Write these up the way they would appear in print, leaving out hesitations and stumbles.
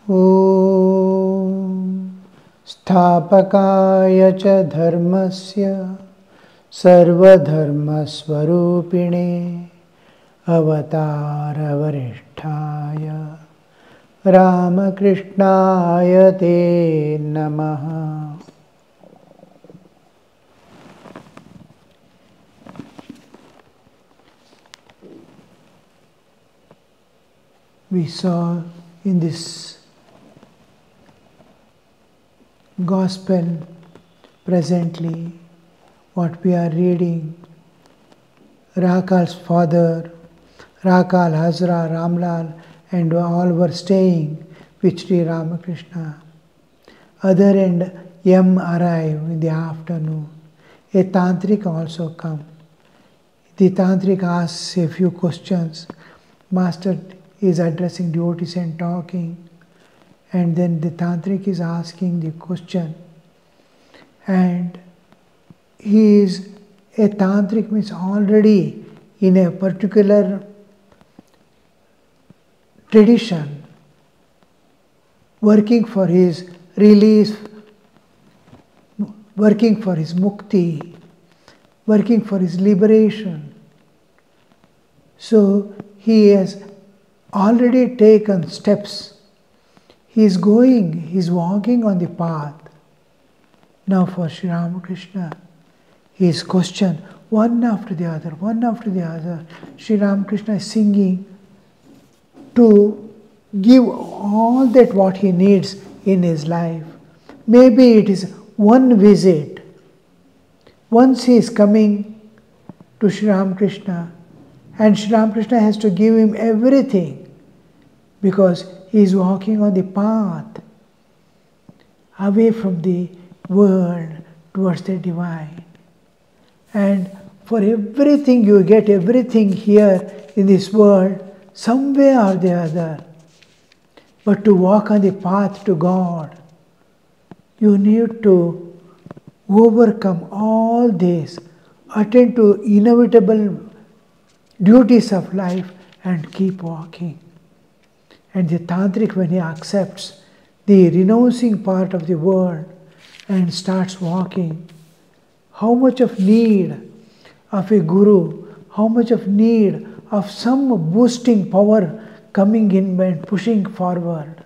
Om Sthapakaya cha dharmasya sarvadharmasvarupine avatara varishtaya Ramakrishnaya te namaha. We saw in this Gospel presently what we are reading. Rakal's father, Rakal, Hazra, Ramlal and all were staying with Sri Ramakrishna. Other end, Yam arrived in the afternoon. A Tantrik also come. The Tantrik asks a few questions. Master is addressing devotees and talking. And then the Tantrik is asking the question. And he is a Tantrik, means already in a particular tradition, working for his release, working for his mukti, working for his liberation. So he has already taken steps. He is walking on the path. Now for Sri Ramakrishna, he is questioned one after the other. Sri Ramakrishna is singing to give all that what he needs in his life. Maybe it is one visit. Once he is coming to Sri Ramakrishna, and Sri Ramakrishna has to give him everything because he is walking on the path away from the world towards the divine. And for everything, you get everything here in this world, some way or the other. But to walk on the path to God, you need to overcome all this, attend to inevitable duties of life and keep walking. And the Tantrik, when he accepts the renouncing part of the world and starts walking, how much of need of a guru, how much of need of some boosting power coming in and pushing forward.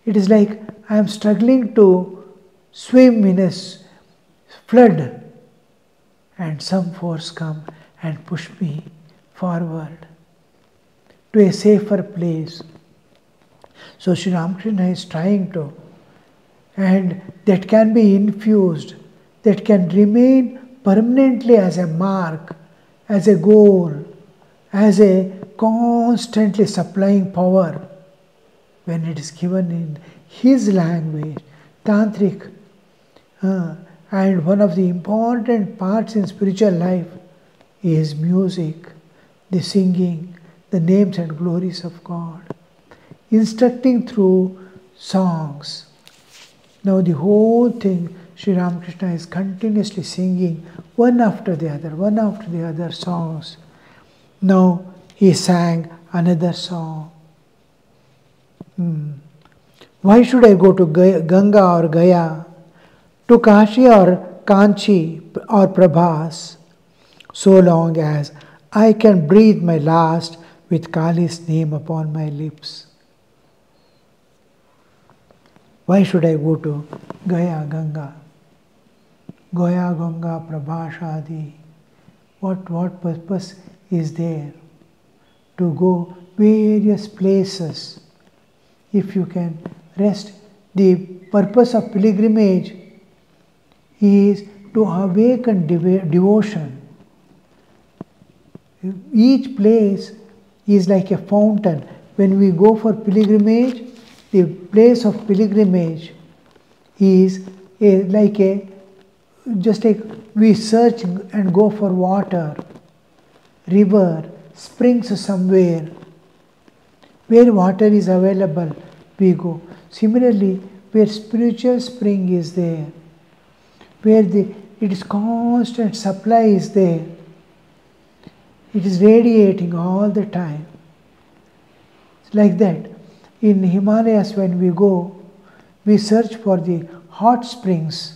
It is like I am struggling to swim in a flood and some force come and push me forward to a safer place. So Sri Ramakrishna is trying to, and that can be infused, that can remain permanently as a mark, as a goal, as a constantly supplying power when it is given in his language, Tantric. And one of the important parts in spiritual life is music, the singing, the names and glories of God, instructing through songs. Now the whole thing, Sri Ramakrishna is continuously singing one after the other songs. Now he sang another song. Why should I go to Ganga or Gaya, to Kashi or Kanchi or Prabhas, so long as I can breathe my last with Kali's name upon my lips? Why should I go to Gaya, Ganga? Gaya, Ganga, Prabhashadi. What purpose is there to go various places if you can rest? The purpose of pilgrimage is to awaken devotion. Each place is like a fountain. When we go for pilgrimage, the place of pilgrimage is just like we search and go for water, river, springs somewhere. Where water is available, we go. Similarly, where spiritual spring is there, where it is constant supply is there, it is radiating all the time. It's like that. In Himalayas, when we go, we search for the hot springs.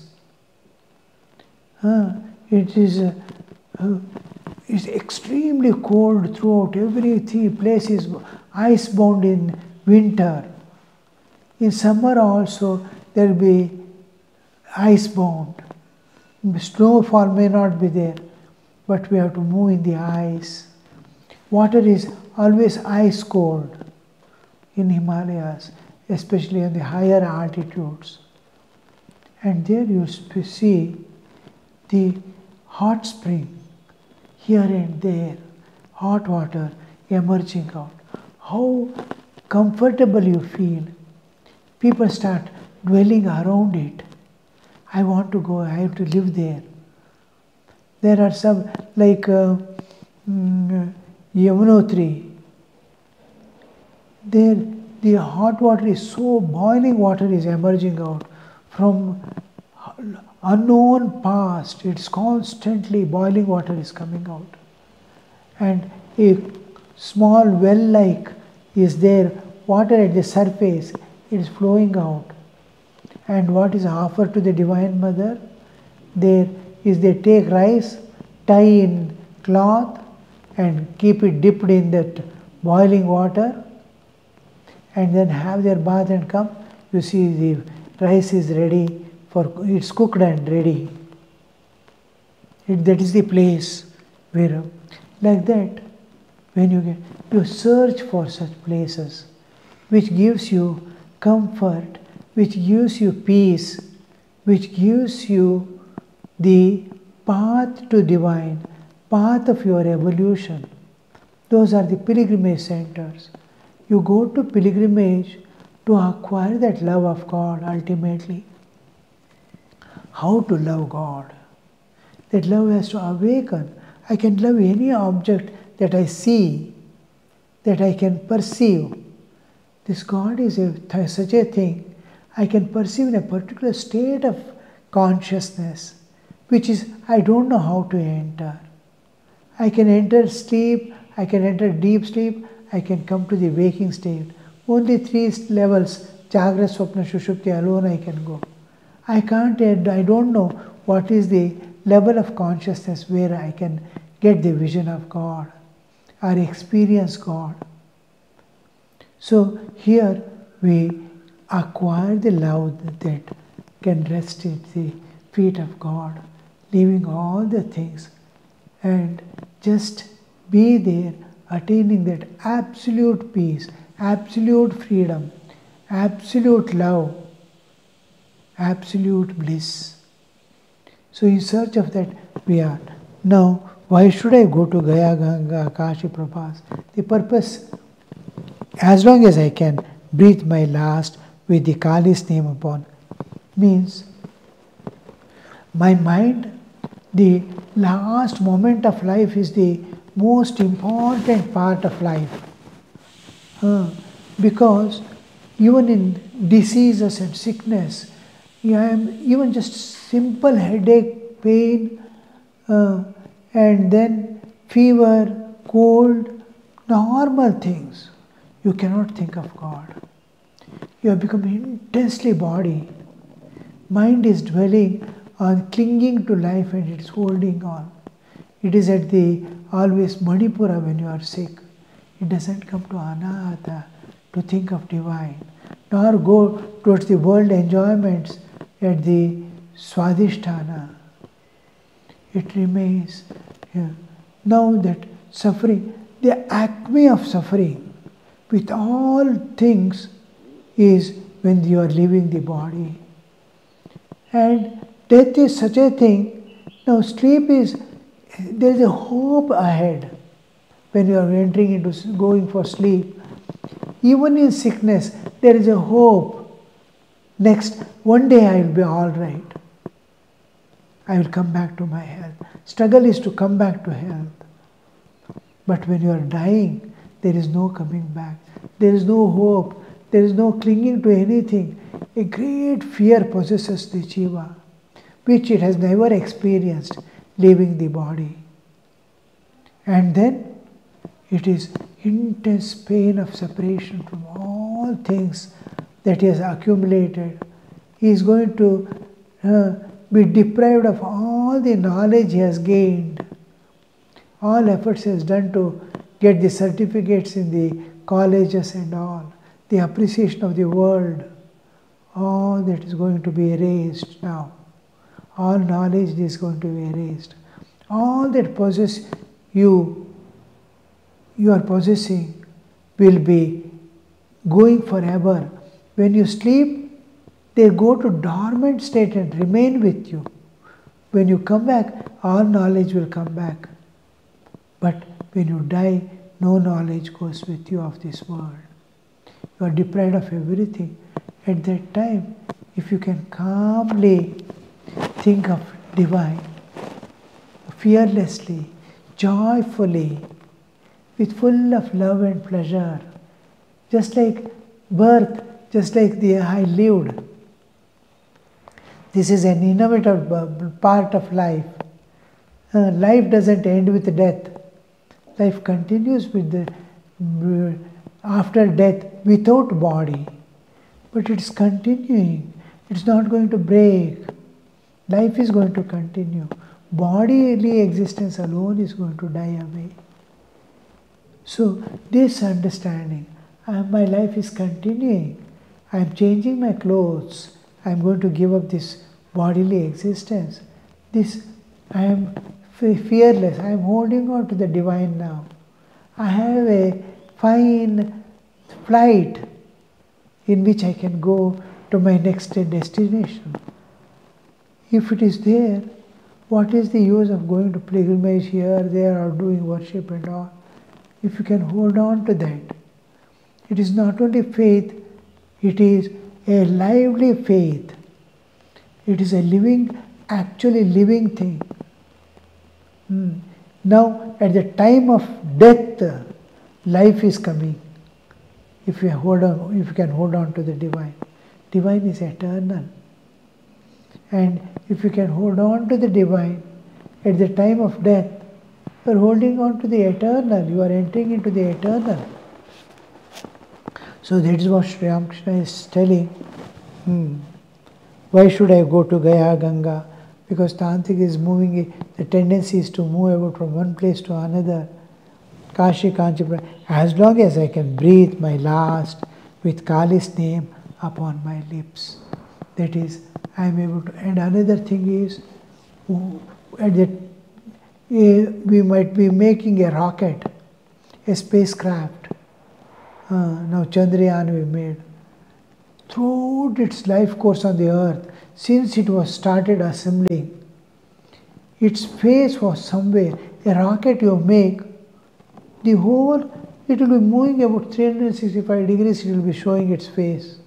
It is it's extremely cold throughout. Every place is ice-bound in winter. In summer also, there will be ice-bound. Snowfall may not be there, but we have to move in the ice. Water is always ice cold in Himalayas, especially on the higher altitudes. And there you see the hot spring, here and there, hot water emerging out. How comfortable you feel. People start dwelling around it. I want to go, I have to live there. There are some, like Yamunotri. There, the hot water is so, boiling water is emerging out from unknown past. It's constantly boiling water is coming out. And a small well-like is there, water at the surface, it is flowing out. And what is offered to the Divine Mother? There is they take rice, tie in cloth and keep it dipped in that boiling water and then have their bath and come. You see the rice is ready, it's cooked and ready. That is the place where, like that, when you search for such places which gives you comfort, which gives you peace, which gives you the path to divine, path of your evolution. Those are the pilgrimage centers. You go to pilgrimage to acquire that love of God ultimately. How to love God? That love has to awaken. I can love any object that I see, that I can perceive. This God is such a thing. I can perceive in a particular state of consciousness, which is, I don't know how to enter. I can enter sleep, I can enter deep sleep, I can come to the waking state. Only 3 levels, Jagra, Swapna, Shushupti alone I can go. I don't know what is the level of consciousness where I can get the vision of God or experience God. So here we acquire the love that can rest at the feet of God, leaving all the things and just be there, attaining that absolute peace, absolute freedom, absolute love, absolute bliss. So in search of that we are. Now, why should I go to Gaya, Ganga, Kashi, Prabhas? The purpose, as long as I can breathe my last with the Kali's name upon, means my mind, the last moment of life is the most important part of life. Because even in diseases and sickness, even just simple headache, pain, and then fever, cold, normal things, you cannot think of God. You have become intensely body. Mind is dwelling on clinging to life and it's holding on. It is at the always Manipura when you are sick. It doesn't come to Anahata to think of divine, nor go towards the world enjoyments at the Swadhisthana. It remains here. Now that suffering, the acme of suffering with all things is when you are leaving the body. And death is such a thing. Now sleep is, there is a hope ahead when you are entering into going for sleep. Even in sickness, there is a hope. Next, one day I will be all right. I will come back to my health. Struggle is to come back to health. But when you are dying, there is no coming back. There is no hope. There is no clinging to anything. A great fear possesses the jiva, which it has never experienced leaving the body. And then it is intense pain of separation from all all things that he has accumulated. He is going to be deprived of all the knowledge he has gained. All efforts he has done to get the certificates in the colleges and all, the appreciation of the world, all that is going to be erased now. All knowledge is going to be erased. All that possess you are possessing will be going forever. When you sleep, they go to dormant state and remain with you. When you come back, all knowledge will come back. But when you die, no knowledge goes with you of this world. You are deprived of everything. At that time, if you can calmly think of divine, fearlessly, joyfully, with full of love and pleasure, just like birth, just like I lived. This is an inevitable part of life. Life doesn't end with death. Life continues with after death without body. But it's continuing. It's not going to break. Life is going to continue. Bodily existence alone is going to die away. So this understanding, my life is continuing. I am changing my clothes. I am going to give up this bodily existence. I am fearless. I am holding on to the divine now. I have a fine flight in which I can go to my next destination. If it is there, what is the use of going to pilgrimage here, there, or doing worship and all? If you can hold on to that. It is not only faith, it is a lively faith. It is a living, actually living thing. Now, at the time of death, life is coming. If you can hold on to the divine. Divine is eternal. And if you can hold on to the divine, at the time of death, you are holding on to the eternal. You are entering into the eternal. So that is what Sri Ramakrishna is telling. Why should I go to Gaya Ganga? Because Tantric is moving, the tendency is to move about from one place to another. Kashi, Kanchipura. As long as I can breathe my last with Kali's name upon my lips. That is, I am able to. And another thing is, we might be making a rocket, a spacecraft. Now Chandrayaan we made. Throughout its life course on the earth, since it was started assembling, its face was somewhere. A rocket you make, the whole, it will be moving about 365 degrees, it will be showing its face.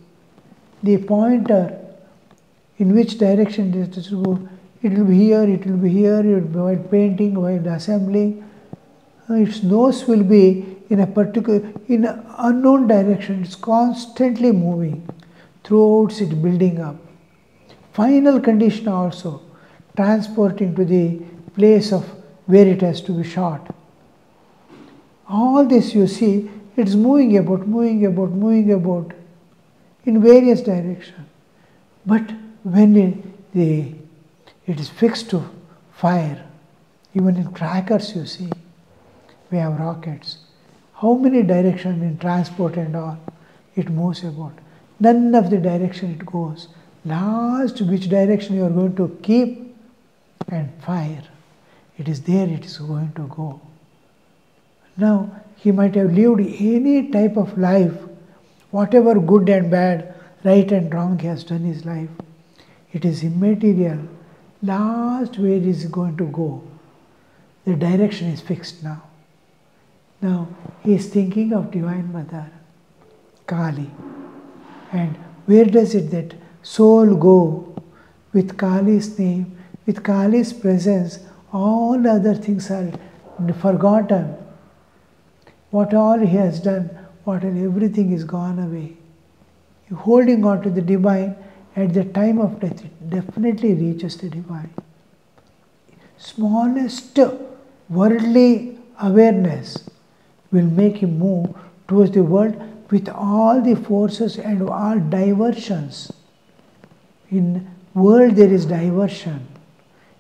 The pointer, in which direction it is to go, it will be here, it will be here, it will be while painting, while assembling. Its nose will be in an unknown direction. It's constantly moving throughout it building up. Final condition also, transporting to the place of where it has to be shot. All this you see, it's moving about in various directions. But when it is fixed to fire, even in crackers you see, we have rockets. How many directions in transport and all, it moves about. None of the direction it goes. Last, which direction you are going to keep and fire. It is there it is going to go. Now, he might have lived any type of life, whatever good and bad, right and wrong he has done in his life. It is immaterial. Last, where is he going to go? The direction is fixed now. Now, he is thinking of Divine Mother, Kali. And where does that soul go? With Kali's name, with Kali's presence, all other things are forgotten. What all he has done, everything is gone away. Holding on to the divine, at the time of death, it definitely reaches the divine. Smallest worldly awareness will make him move towards the world with all the forces and all diversions. In world there is diversion.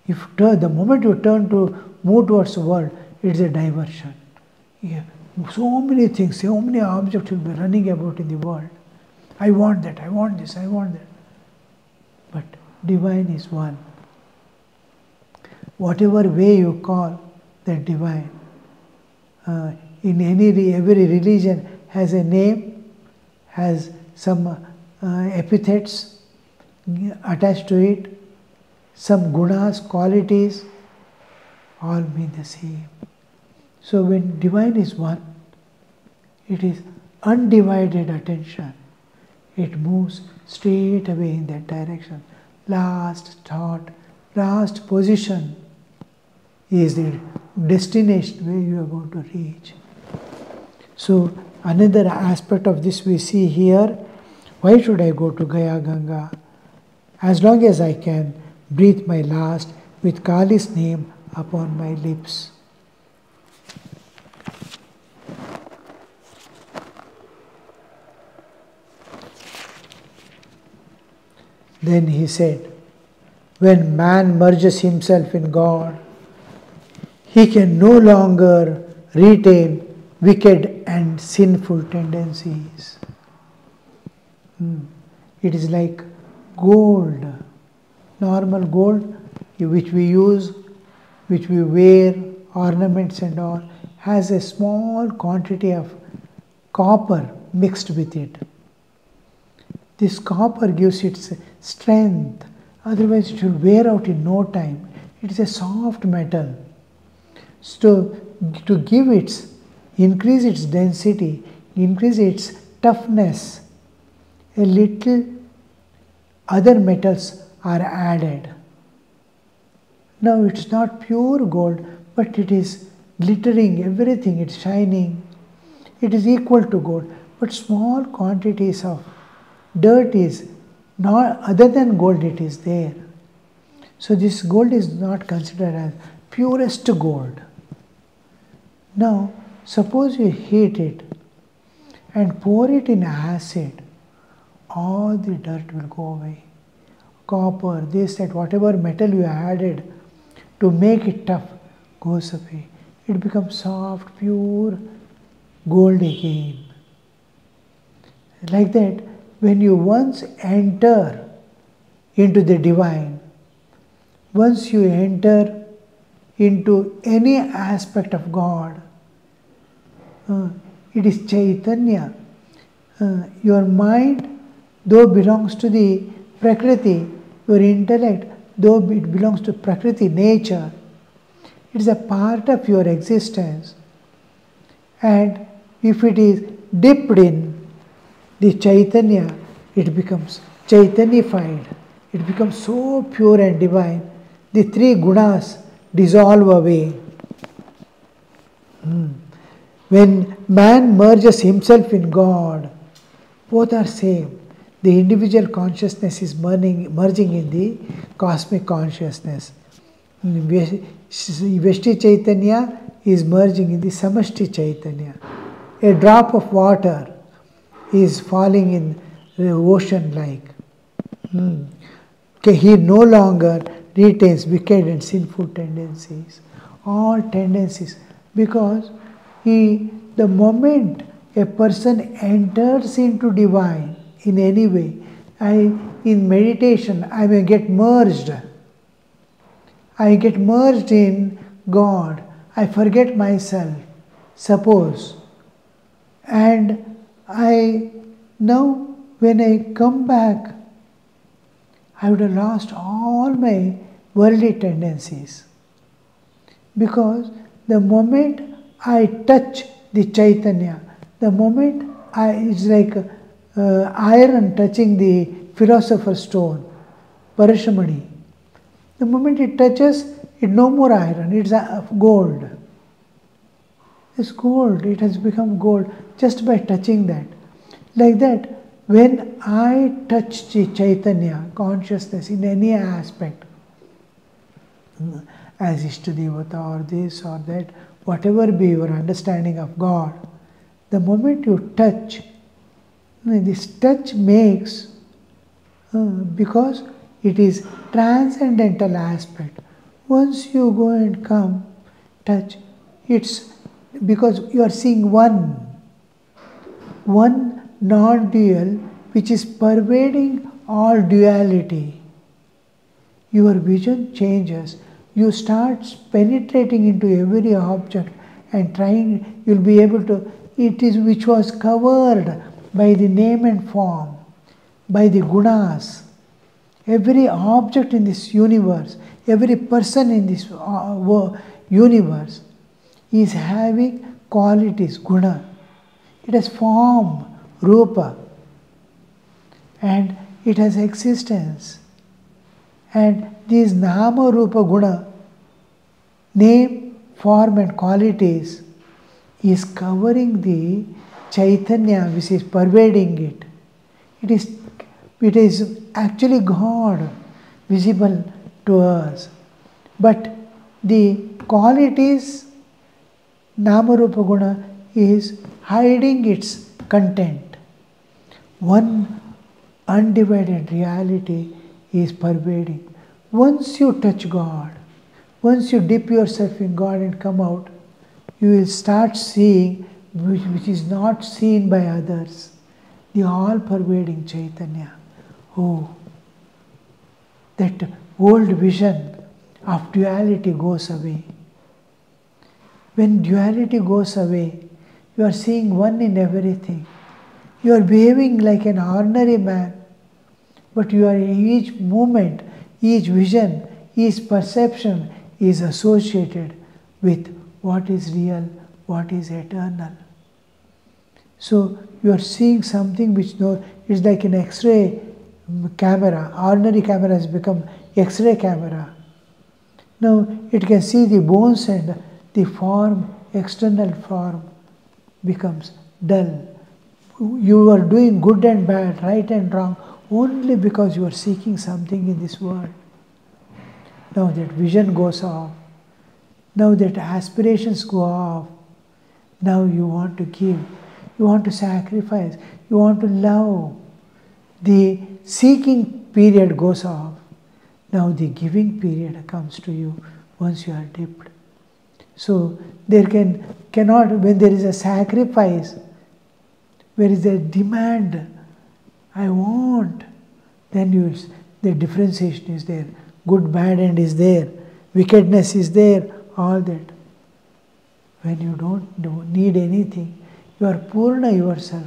If the moment you turn to move towards the world, it's a diversion. Yeah. So many things, so many objects will be running about in the world. I want that, I want this, I want that. But divine is one. Whatever way you call that divine, in every religion has a name, has some epithets attached to it, some gunas, qualities, all mean the same. So when divine is one, it is undivided attention. It moves straight away in that direction. Last thought, last position is the destination where you are going to reach. So another aspect of this we see here, why should I go to Gaya Ganga? As long as I can breathe my last with Kali's name upon my lips. Then he said, when man merges himself in God, he can no longer retain wicked and sinful tendencies. It is like gold, normal gold which we use, which we wear, ornaments and all, has a small quantity of copper mixed with it. This copper gives its strength, otherwise it will wear out in no time. It is a soft metal. So to give increase its density, increase its toughness, a little other metals are added. Now it's not pure gold, but it is glittering, everything, it's shining. It is equal to gold, but small quantities of dirt is not, other than gold it is there. So this gold is not considered as purest gold. Now suppose you heat it and pour it in acid, all the dirt will go away. Copper, this, that, whatever metal you added to make it tough goes away. It becomes soft, pure gold again. Like that, when you once enter into the divine, once you enter into any aspect of God, it is Chaitanya. Your mind, though belongs to the Prakriti, your intellect, though it belongs to Prakriti, nature, it is a part of your existence. And if it is dipped in the Chaitanya, it becomes Chaitanyified. It becomes so pure and divine. The three gunas dissolve away. When man merges himself in God, both are same. The individual consciousness is merging in the cosmic consciousness. Veshti Chaitanya is merging in the Samashti Chaitanya. A drop of water is falling in the ocean like. He no longer retains wicked and sinful tendencies. All tendencies. Because the moment a person enters into divine in any way, in meditation, I may get merged. I get merged in God. I forget myself, suppose. And now when I come back, I would have lost all my worldly tendencies. Because the moment I touch the Chaitanya, the moment it's like iron touching the philosopher's stone, Parashamani. The moment it touches, it's no more iron, it's gold. It's gold, it has become gold just by touching that. Like that, when I touch the Chaitanya, consciousness in any aspect, as Ishtadevata or this or that, whatever be your understanding of God, the moment you touch, This touch makes, because it is transcendental aspect. Once you go and come, touch, it's because you are seeing one non-dual which is pervading all duality. Your vision changes. You start penetrating into every object and trying, you'll be able to, it is which was covered by the name and form, by the gunas. Every object in this universe, every person in this universe is having qualities, guna. It has form, rupa, and it has existence. And these nama, rupa, guna, name, form and qualities is covering the Chaitanya which is pervading it. It is actually God visible to us. But the qualities, nama, rupa, guna, is hiding its content. One undivided reality is pervading. Once you touch God, once you dip yourself in God and come out, you will start seeing which is not seen by others. The all-pervading Chaitanya. Oh, that old vision of duality goes away. When duality goes away, you are seeing one in everything. You are behaving like an ordinary man, but you are each movement, each vision, each perception is associated with what is real, what is eternal. So you are seeing something which is like an X-ray camera. Ordinary camera has become X-ray camera. Now it can see the bones and the form, external form becomes dull. You are doing good and bad, right and wrong, only because you are seeking something in this world. Now that vision goes off. Now that aspirations go off. Now you want to give. You want to sacrifice. You want to love. The seeking period goes off. Now the giving period comes to you once you are dipped. So there cannot, when there is a sacrifice, where is a demand, I want, then the differentiation is there. Good, bad end is there. Wickedness is there, all that. When you don't need anything, you are purna yourself.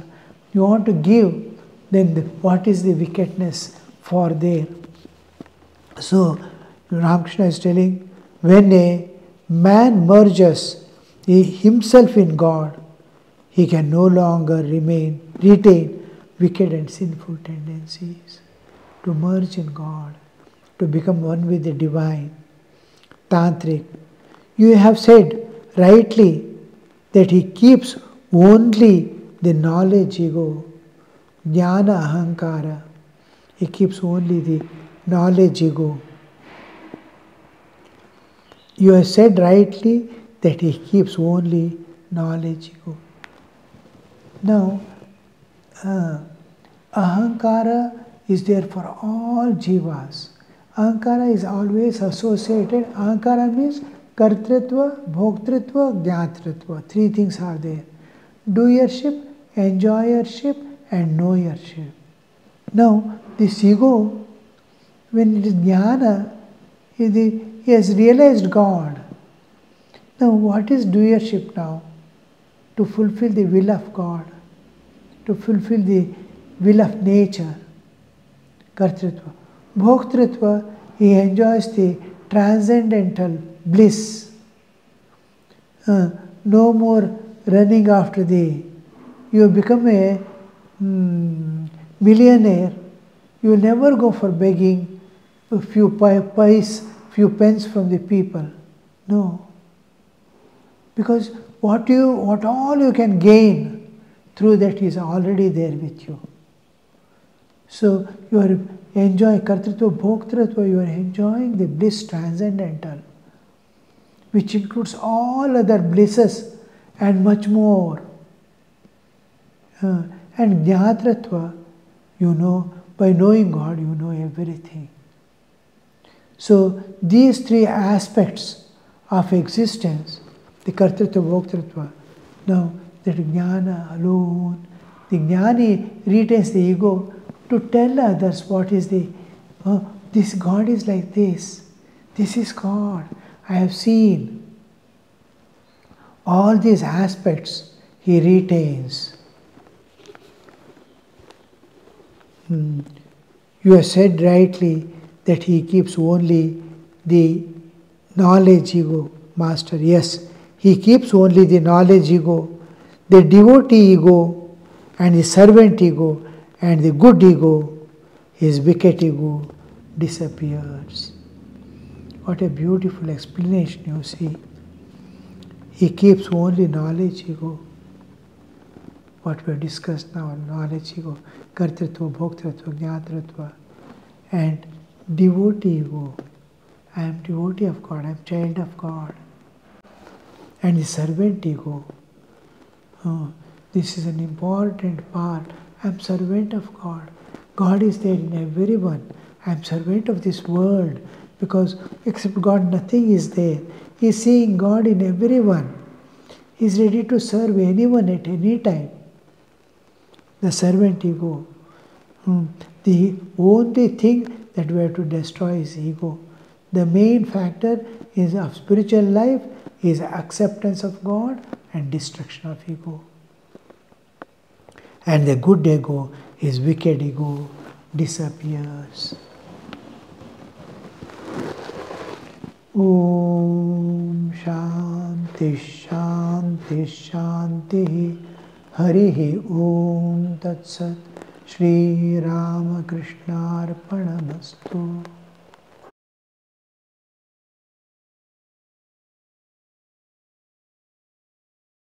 You want to give, then what is the wickedness for there? So Ramakrishna is telling, when a man merges himself in God, he can no longer retain wicked and sinful tendencies. To merge in God, to become one with the divine. Tantric, you have said rightly that he keeps only the knowledge ego, jnana ahankara. He keeps only the knowledge ego. You have said rightly that he keeps only knowledge ego. Now, ahankara is there for all jivas. Ahankara is always associated. Ahankara means kartritva, bhoktritva, jnatritva. Three things are there. Doership, enjoyership and knowership. Now, this ego, when it is jnana, he has realized God. Now, what is doership now? To fulfill the will of God, to fulfill the will of nature. Kartritva. Bhoktritva, he enjoys the transcendental bliss. No more running after you become a millionaire. You will never go for begging a few pence from the people. No. Because what all you can gain through that is already there with you. So you are enjoying kartritva, bhoktritva, you are enjoying the bliss transcendental, which includes all other blisses and much more. And And Jnatratva, you know, by knowing God, you know everything. So these three aspects of existence, the Kartritva, Bhoktritva, now that Jnana alone, the Jnani retains the ego to tell others what is the, this God is like this is God, I have seen. All these aspects he retains. You have said rightly that he keeps only the knowledge ego, Master. Yes, he keeps only the knowledge ego, the devotee ego, and the servant ego, and the good ego, his wicked ego, disappears. What a beautiful explanation, you see. He keeps only knowledge ego. What we have discussed now, knowledge ego, Kartritva, Bhoktritva, Jnatritva, and devotee ego. I am devotee of God, I am child of God. And the servant ego. This is an important part. I am servant of God. God is there in everyone. I am servant of this world because except God nothing is there. He is seeing God in everyone. He is ready to serve anyone at any time. The servant ego. The only thing that we have to destroy is ego. The main factor is of spiritual life is acceptance of God and destruction of ego. And the good ego, his wicked ego, disappears. Om Shanti Shanti Shanti Harihi Om Tat Sat Shri Ramakrishna Arpanamastu.